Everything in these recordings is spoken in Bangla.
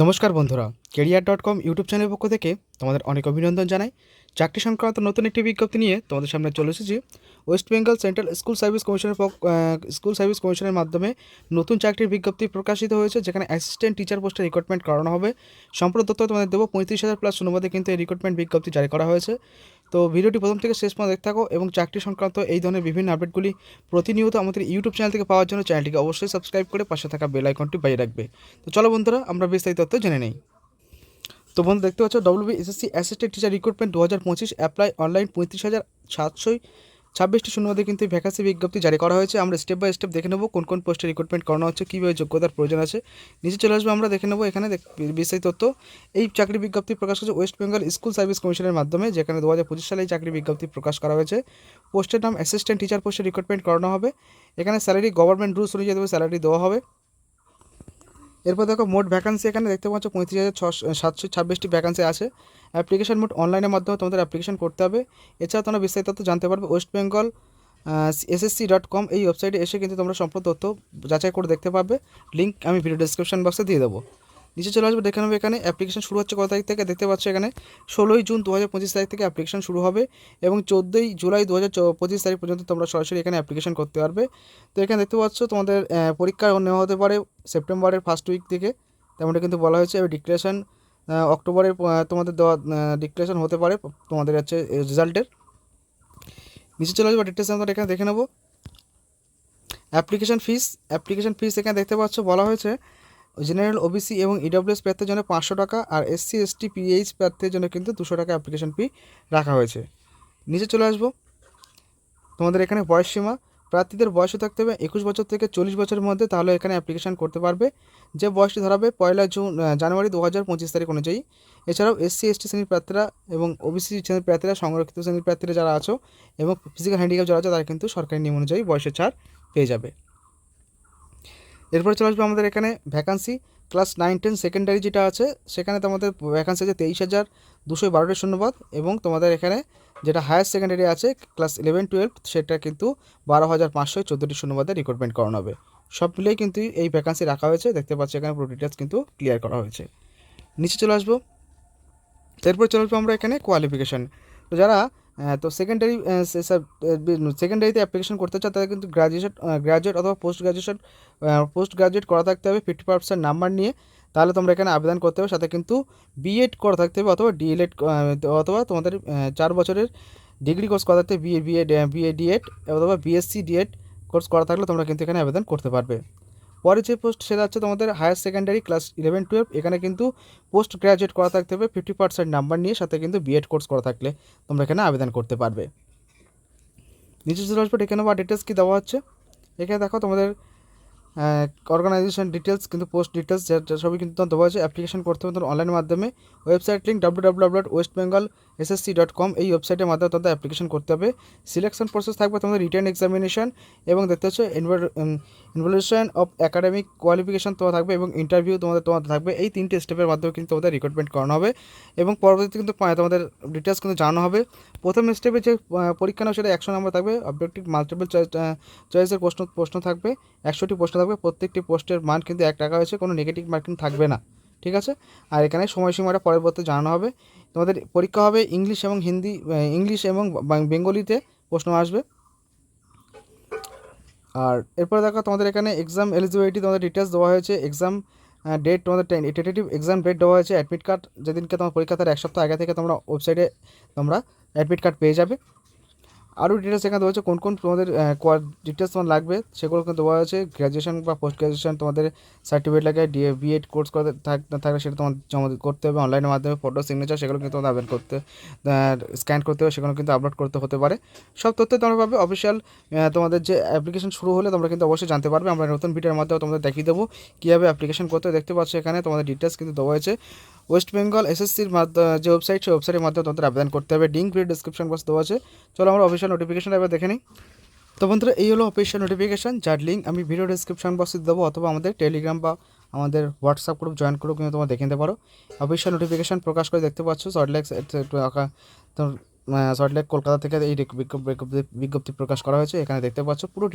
নমস্কার বন্ধুরা, career.com ইউটিউব চ্যানেলের পক্ষ থেকে তোমাদের অনেক অভিনন্দন জানাই। চাকরি সংক্রান্ত নতুন একটি বিজ্ঞপ্তি নিয়ে তোমাদের সামনে চলে এসেছি। West Bengal central school service কমিশনের মাধ্যমে নতুন চাকরির বিজ্ঞপ্তি প্রকাশিত হয়েছে, যেখানে অ্যাসিস্ট্যান্ট টিচার পোস্টে রিক্রুটমেন্ট করানো হবে। সম্পূর্ণ তথ্য তোমাদের দেবো। 35,000 প্লাস অনুবাদে কিন্তু এই রিক্রুটমেন্ট বিজ্ঞপ্তি জারি করা হয়েছে। তো ভিডিওটি প্রথম থেকে শেষ পর্যন্ত দেখতে থাকো এবং চাকরি সংক্রান্ত এই ধরনের বিভিন্ন আপডেটগুলি প্রতিনিয়ত আমাদের ইউটিউব চ্যানেল থেকে পাওয়ার জন্য চ্যানেলটিকে অবশ্যই সাবস্ক্রাইব করে পাশে থাকা বেল আইকনটি বাজিয়ে রাখবে। তো চলো বন্ধুরা, আমরা বিস্তারিত তথ্য জেনে নেই। তো বন্ধু, দেখতে পাচ্ছ WBSSC assistant teacher recruitment 2025 apply online 35,726টি শূন্যপদে কিন্তু ভ্যাকান্সি বিজ্ঞপ্তি জারি করা হয়েছে। আমরা স্টেপ বাই স্টেপ দেখে নেবো কোন কোন পোস্টে রিক্রুটমেন্ট করানো হচ্ছে, কীভাবে যোগ্যতার প্রয়োজন আছে। নিচে চলে আসবে, আমরা দেখে নেবো এখানে বিস্তারিত তথ্য। এই চাকরি বিজ্ঞপ্তি প্রকাশ করেছে ওয়েস্ট বেঙ্গল স্কুল সার্ভিস কমিশনের মাধ্যমে, যেখানে 2025 সালে এই চাকরি বিজ্ঞপ্তি প্রকাশ করা হয়েছে। পোস্টের নাম অ্যাসিস্ট্যান্ট টিচার পোস্টে রিক্রুটমেন্ট করানো হবে। এখানে স্যালারি গভর্নমেন্ট রুলস অনুযায়ী স্যালারি দেওয়া হবে। এরপর দেখো মোট ভ্যাকান্সি এখানে দেখতে পাচ্ছ 35,726টি ভ্যাকান্সি আছে। অ্যাপ্লিকেশন মোট অনলাইনের মাধ্যমে তোমাদের অ্যাপ্লিকেশন করতে হবে। এছাড়া তোমরা বিস্তারিত তথ্য জানতে পারবে ওয়েস্ট বেঙ্গল SSC.com এই ওয়েবসাইটে এসে কিন্তু তোমরা সম্পূর্ণ তথ্য যাচাই করে দেখতে পাবে। লিঙ্ক আমি ভিডিও ডিসক্রিপশন বক্সে দিয়ে দেবো। নিচে চলে আসবে, দেখে নেবে এখানে অ্যাপ্লিকেশন শুরু হচ্ছে কত তারিখ থেকে। দেখতে পাচ্ছ এখানে 16ই জুন 2025 তারিখ থেকে অ্যাপ্লিকেশন শুরু হবে এবং 14ই জুলাই 2025 তারিখ পর্যন্ত তোমরা সরাসরি এখানে অ্যাপ্লিকেশন করতে পারবে। তো এখানে দেখতে পাচ্ছ তোমাদের পরীক্ষা নেওয়া হতে পারে সেপ্টেম্বরের ফার্স্ট উইক থেকে, তেমনটা কিন্তু বলা হয়েছে। এবং ডিক্লারেশন অক্টোবরের তোমাদের দেওয়া ডিক্লারেশন হতে পারে তোমাদের হচ্ছে রেজাল্টের। নিচে চলে আসবে, ডিটেলস আমরা এখানে দেখে নেবো। অ্যাপ্লিকেশন ফিস এখানে দেখতে পাচ্ছ বলা হয়েছে জেনারেল ওবিসি এবং ইডব্লিউএস প্রার্থীর জন্য 500 টাকা, আর SC ST PH প্রার্থীর জন্য কিন্তু 200 টাকা অ্যাপ্লিকেশন ফি রাখা হয়েছে। নিচে চলে আসবো, তোমাদের এখানে বয়সসীমা প্রার্থীদের বয়সে থাকতে হবে 21 বছর থেকে 40 বছরের মধ্যে, তাহলে এখানে অ্যাপ্লিকেশন করতে পারবে। যে বয়সটি ধরাবে জানুয়ারি 2025 তারিখ অনুযায়ী। এছাড়াও SC ST শ্রেণীর প্রার্থীরা এবং OBC শ্রেণীর প্রার্থীরা, সংরক্ষিত শ্রেণীর প্রার্থীরা যারা আছো এবং ফিজিক্যাল হ্যান্ডিক্যাপ যারা আছে, তারা কিন্তু সরকারি নিয়ম অনুযায়ী বয়সের ছাড় পেয়ে যাবে। এরপরে চলে আসবে আমাদের এখানে ভ্যাকান্সি ক্লাস 9-10 সেকেন্ডারি যেটা আছে, সেখানে তোমাদের ভ্যাকান্সি আছে 23,212টি শূন্যপদ, এবং তোমাদের এখানে যেটা হায়ার সেকেন্ডারি আছে ক্লাস 11-12, সেটা কিন্তু 12,514টি শূন্যপদে রিক্রুটমেন্ট করানো হবে। সব মিলিয়ে কিন্তু এই ভ্যাকান্সি রাখা হয়েছে। দেখতে পাচ্ছি এখানে পুরো ডিটেলস কিন্তু ক্লিয়ার করা হয়েছে। নিচে চলে আসবো, এরপর চলে আসবো আমরা এখানে কোয়ালিফিকেশান। তো যারা সেকেন্ডারিতে অ্যাপ্লিকেশন করতে চায়, তাদের কিন্তু গ্র্যাজুয়েট অথবা পোস্ট গ্রাজুয়েট করা থাকতে হবে 50% নাম্বার নিয়ে, তাহলে তোমরা এখানে আবেদন করতে হবে। সাথে কিন্তু বিএড করা থাকতে হবে অথবা ডিএলএড অথবা তোমাদের 4 বছরের ডিগ্রি কোর্স করা থাকতে বিএ ডিএড অথবা BSc ডিএড কোর্স করা থাকলে তোমরা কিন্তু এখানে আবেদন করতে পারবে। পরে যে পোস্ট সেটা হচ্ছে তোমাদের হায়ার সেকেন্ডারি ক্লাস 11-12, এখানে কিন্তু পোস্ট গ্রাজুয়েট করা থাকতে হবে 50% নাম্বার নিয়ে, সাথে কিন্তু বিএড কোর্স করা থাকলে তোমরা এখানে আবেদন করতে পারবে। নিচে চলে আসবে, এখানে বা ডিটেলস কী দেওয়া হচ্ছে। এখানে দেখো তোমাদের অর্গানাইজেশন ডিটেলস কিন্তু পোস্ট ডিটেলস সবই কিন্তু দেওয়া আছে। অ্যাপ্লিকেশন করতে হবে তোমাদের অনলাইনের মাধ্যমে। ওয়েবসাইট লিঙ্ক www.westbengalssc.com এই ওয়েবসাইটের মাধ্যমে তোমাদের অ্যাপ্লিকেশন করতে হবে। সিলেকশন প্রসেস থাকবে তোমাদের রিটেন এক্সামিনেশন, এবং দেখতে হচ্ছে ইনভ্যালুয়েশন অফ একাডেমিক কোয়ালিফিকেশন তোমার থাকবে, এবং ইন্টারভিউ তোমাদের থাকবে। এই 3টে স্টেপের মাধ্যমে কিন্তু তোমাদের রিক্রুটমেন্ট করানো হবে, এবং পরবর্তীতে কিন্তু তোমাদের ডিটেলস কিন্তু জানানো হবে। প্রথম স্টেপে যে পরীক্ষা নেওয়া সেটা 100 নম্বর থাকবে। অবজেক্টিভ মাল্টিপল চয়েসের প্রশ্ন থাকবে, 100টি প্রশ্ন থাকবে। প্রত্যেকটি পোস্টের মান কিন্তু 1 টাকা হয়েছে, কোনো নেগেটিভ মার্কিং থাকবে না, ঠিক আছে। আর এখানে সময়সীমাটা পরবর্তী জানানো হবে। তোমাদের পরীক্ষা হবে ইংলিশ এবং বেঙ্গলিতে প্রশ্ন আসবে। আর এরপরে দেখো তোমাদের এখানে এক্সাম এলিজিবিলিটি তোমাদের ডিটেলস দেওয়া হয়েছে। এক্সাম ডেট তোমাদের টেন্টেটিভ এক্সাম ডেট দেওয়া হয়েছে। অ্যাডমিট কার্ড যেদিনকে তোমার পরীক্ষা, তার 1 সপ্তাহ আগে থেকে তোমরা ওয়েবসাইটে তোমরা অ্যাডমিট কার্ড পেয়ে যাবে। আরও ডিটেলস এখানে দেওয়া হচ্ছে কোন কোন তোমাদের ডিটেলস তোমার লাগবে, সেগুলো কিন্তু দেওয়া হয়েছে। গ্র্যাজুয়েশন বা পোস্ট গ্র্যাজুয়েশন তোমাদের সার্টিফিকেট লাগে, বিএড কোর্স করতে থাকলে সেটা তোমার জমা করতে হবে অনলাইনের মাধ্যমে। ফটো সিগনেচার সেগুলো কিন্তু তোমাদের আবেদন করতে স্ক্যান করতে হবে, সেগুলো কিন্তু আপলোড করতে হতে পারে। সব তথ্য তোমরা পাবে অফিসিয়াল তোমাদের যে অ্যাপ্লিকেশন শুরু হলে তোমরা কিন্তু অবশ্যই জানতে পারবে। আমরা নতুন ভিডিওর মাধ্যমে তোমাদের দেখিয়ে দেবো কীভাবে অ্যাপ্লিকেশন করতে। দেখতে পাচ্ছ এখানে তোমাদের ডিটেলস কিন্তু দেওয়া হয়েছে। ওয়েস্ট বেঙ্গল SSCর যে ওয়েবসাইট, সেই ওয়েবসাইটের মাধ্যমে তোমাদের আবেদন করতে হবে। লিঙ্ক ভিডিও ডিসক্রিপশন বক্স দেওয়া আছে। চলো আমরা অফিসিয়াল নোটিফিকেশন এবার দেখে নিই। তো বন্ধুরা, এই হলো অফিসিয়াল নোটিফিকেশান, যার লিঙ্ক আমি ভিডিও ডিসক্রিপশন বক্সে দেবো, অথবা আমাদের টেলিগ্রাম বা আমাদের হোয়াটসঅ্যাপ গ্রুপ জয়েন করেও কিন্তু তোমরা দেখে নিতে পারো। অফিসিয়াল নোটিফিকেশান প্রকাশ করে দেখতে পাচ্ছ সল্টলেক কলকাতা থেকে এই বিজ্ঞপ্তি প্রকাশ করা হয়েছে। এখানে দেখতে পাচ্ছ পুরো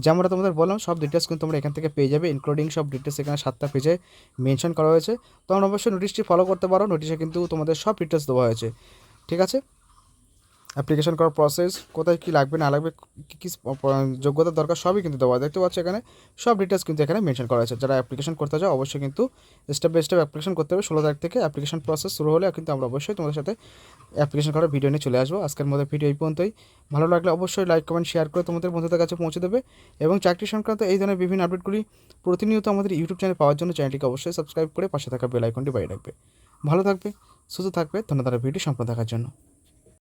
যেমনটা তোমাদের বললাম সব ডিটেলস কিন্তু তোমরা এখান থেকে পেয়ে যাবে, ইনক্লুডিং সব ডিটেলস এখানে 7টা পেজে মেনশন করা হয়েছে। তোমরা অবশ্যই নোটিশটি ফলো করতে পারো, নোটিশে কিন্তু তোমাদের সব ডিটেলস দেওয়া হয়েছে। ঠিক আছে, অ্যাপ্লিকেশন করার প্রসেস, কোথায় কী লাগবে না লাগবে, কী কী যোগ্যতার দরকার সবই কিন্তু দেওয়া, দেখতে পাচ্ছ এখানে সব ডিটেলস কিন্তু এখানে মেনশন করা হয়েছে। যারা অ্যাপ্লিকেশন করতে চাও অবশ্যই কিন্তু স্টেপ বাই স্টেপ অ্যাপ্লিকেশন করতে হবে। 16 তারিখ থেকে অ্যাপ্লিকেশন প্রসেস শুরু হলে কিন্তু আমরা অবশ্যই তোমাদের সাথে অ্যাপ্লিকেশন করার ভিডিও নিয়ে চলে আসবো। আজকের মধ্যে ভিডিও এই পর্যন্তই। ভালো লাগলে অবশ্যই লাইক কমেন্ট শেয়ার করে তোমাদের বন্ধুদের কাছে পৌঁছে দেবে এবং চাকরি সংক্রান্ত এই ধরনের বিভিন্ন আপডেটগুলি প্রতিনিয়ত আমাদের ইউটিউব চ্যানেল পাওয়ার জন্য চ্যানেলটিকে অবশ্যই সাবস্ক্রাইব করে পাশে থাকা বেল আইকনটি বাজিয়ে রাখবে। ভালো থাকবে, সুস্থ থাকবে, ধন্যবাদ ভিডিও সম্পূর্ণ দেখার জন্য।